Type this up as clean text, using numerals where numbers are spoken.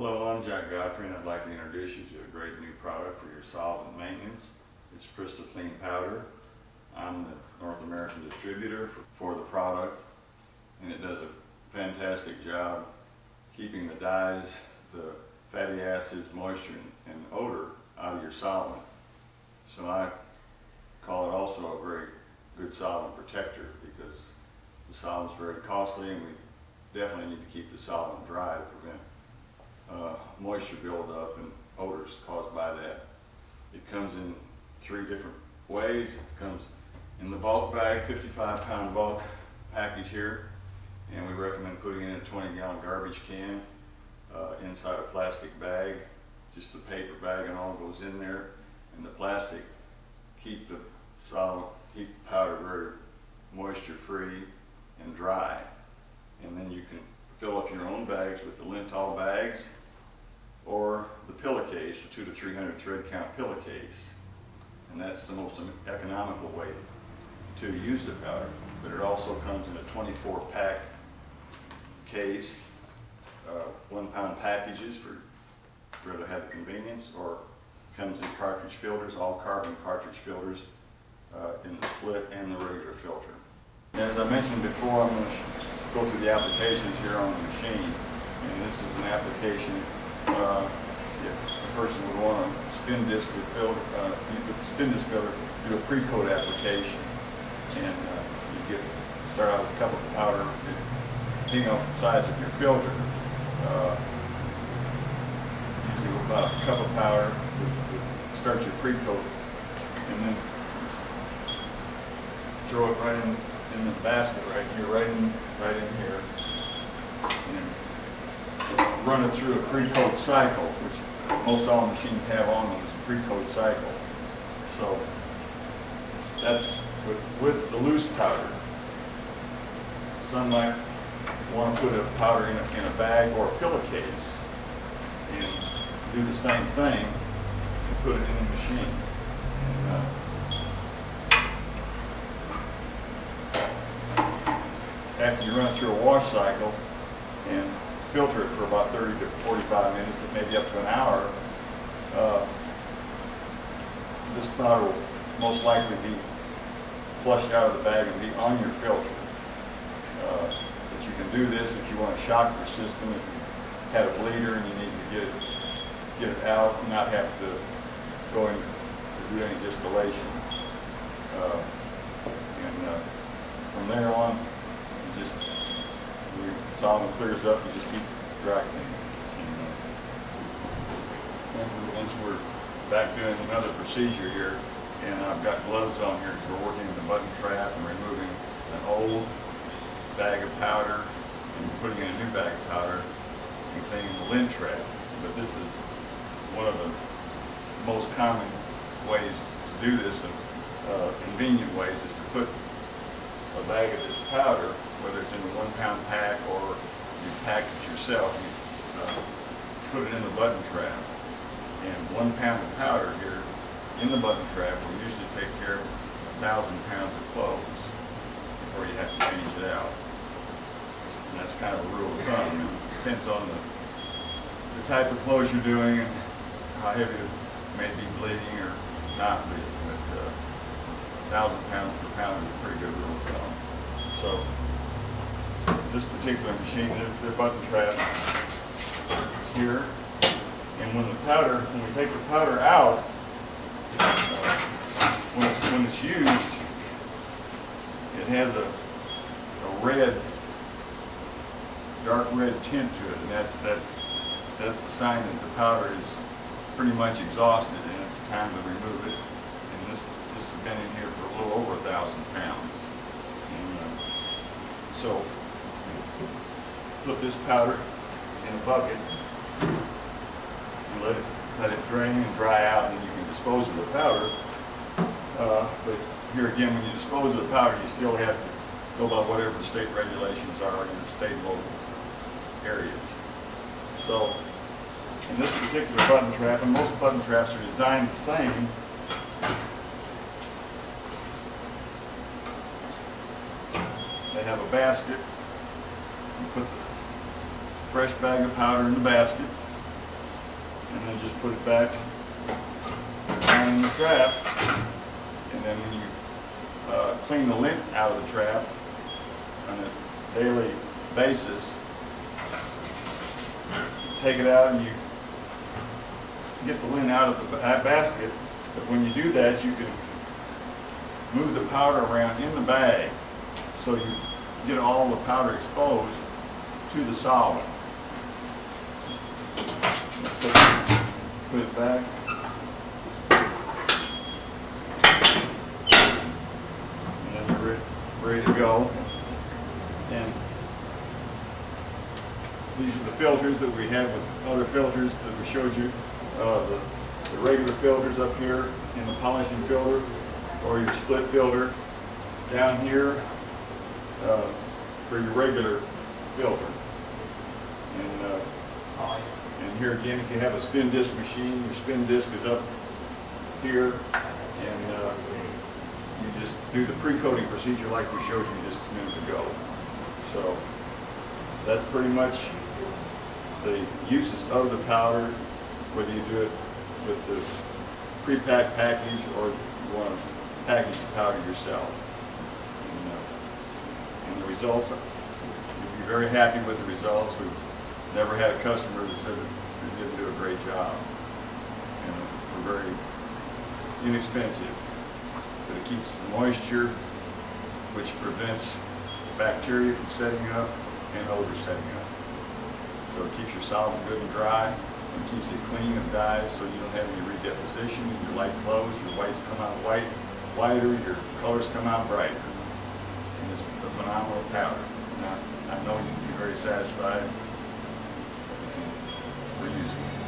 Hello, I'm Godfrey, and I'd like to introduce you to a great new product for your solvent maintenance. It's Krystal-Klean Powder. I'm the North American distributor for the product, and it does a fantastic job keeping the dyes, the fatty acids, moisture, and odor out of your solvent. So I call it also a very good solvent protector, because the solvent's very costly, and we definitely need to keep the solvent dry to prevent moisture buildup and odors caused by that. It comes in 3 different ways. It comes in the bulk bag, 55-pound bulk package here, and we recommend putting it in a 20-gallon garbage can inside a plastic bag. Just the paper bag and all goes in there, and the plastic keep the powder very moisture-free and dry. And then you can fill up your own bags with the Lintol bags or the pillowcase, a 200 to 300 thread count pillowcase. And that's the most economical way to use the powder. But it also comes in a 24-pack case, 1-pound packages for rather have the convenience, or comes in cartridge filters, all carbon cartridge filters in the split and the regular filter. And as I mentioned before, I'm going to go through the applications here on the machine. And this is an application if a person would want to spin disc with filter, do a pre-coat application. And you start out with a cup of powder, depending on the size of your filter. Usually about a cup of powder to start your pre-coat, and then throw it right in the basket right here, right in here, and run it through a pre-coat cycle, which most all machines have on them, is a pre-coat cycle. So that's with the loose powder. Some might want to put a powder in a bag or a pillowcase and do the same thing and put it in the machine. And, after you run it through a wash cycle and filter it for about 30 to 45 minutes, maybe up to an hour, this powder will most likely be flushed out of the bag and be on your filter. But you can do this if you want to shock your system, if you had a bleeder and you need to get it out and not have to go in to do any distillation. From there on, when your solvent clears up, you just keep dry cleaning. And so we're back doing another procedure here, and I've got gloves on here because we're working in the button trap and removing an old bag of powder and putting in a new bag of powder and cleaning the lint trap. But this is one of the most common ways to do this, and convenient ways, is to put a bag of this powder, whether it's in a 1-pound pack or you pack it yourself, you put it in the button trap. And 1 pound of powder here in the button trap will usually take care of 1,000 pounds of clothes before you have to change it out. And that's kind of a rule of thumb. It depends on the type of clothes you're doing and how heavy it may be bleeding or not bleeding. But 1,000 pounds per pound is a pretty good rule of thumb. So this particular machine, their button trap is here. And when we take the powder out, when it's used, it has a red, dark red tint to it, and that's a sign that the powder is pretty much exhausted and it's time to remove it. And this has been in here for a little over 1,000 pounds. And so put this powder in a bucket and let it drain and dry out, and then you can dispose of the powder. But here again, when you dispose of the powder, you still have to go by whatever the state regulations are in your state and local areas. So in this particular button trap, and most button traps are designed the same, they have a basket. You put the fresh bag of powder in the basket, and then just put it back down in the trap. And then when you clean the lint out of the trap on a daily basis, take it out and you get the lint out of the basket. But when you do that, you can move the powder around in the bag so you get all the powder exposed to the solvent. Let's put it back. And then we're ready to go. And these are the filters that we have with other filters that we showed you. The regular filters up here in the polishing filter, or your split filter down here for your regular filter. And here again, if you have a spin disc machine, your spin disc is up here, and you just do the pre-coating procedure like we showed you just a minute ago. So that's pretty much the uses of the powder, whether you do it with the pre-packed package or you want to package the powder yourself. And the results, you'll be very happy with the results. We've never had a customer that said that they didn't do a great job. And we're very inexpensive, but it keeps the moisture, which prevents bacteria from setting up and odor setting up. So it keeps your solvent good and dry, and keeps it clean and dyes so you don't have any redeposition. Your light clothes, your whites come out whiter, your colors come out brighter. And it's a phenomenal powder. Now, I know you'll be very satisfied. We're using it.